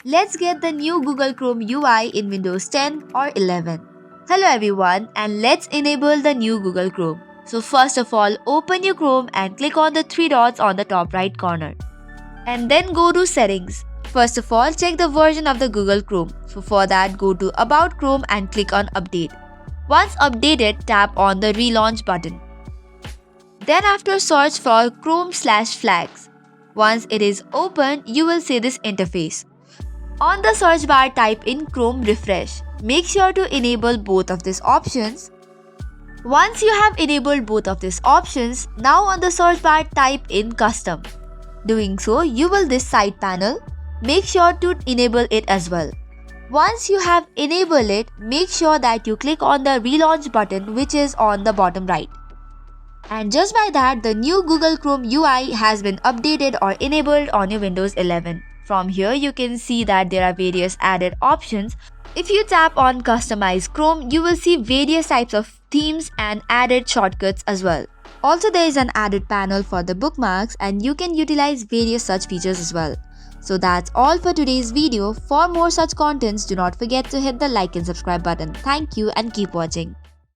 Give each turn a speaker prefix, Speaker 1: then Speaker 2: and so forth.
Speaker 1: Let's get the new Google Chrome UI in Windows 10 or 11. Hello everyone, and let's enable the new Google Chrome. So first of all, open your Chrome and click on the three dots on the top right corner. And then go to settings. First of all, check the version of the Google Chrome. So for that, go to About Chrome and click on Update. Once updated, tap on the Relaunch button. Then after, search for Chrome/flags. Once it is open, you will see this interface. On the search bar, type in Chrome Refresh. Make sure to enable both of these options. Once you have enabled both of these options, now on the search bar, type in Custom. Doing so, you will this side panel. Make sure to enable it as well. Once you have enabled it, make sure that you click on the Relaunch button, which is on the bottom right. And just by that, the new Google Chrome UI has been updated or enabled on your Windows 11. From here, you can see that there are various added options. If you tap on Customize Chrome, you will see various types of themes and added shortcuts as well. Also, there is an added panel for the bookmarks and you can utilize various such features as well. So that's all for today's video. For more such contents, do not forget to hit the like and subscribe button. Thank you and keep watching.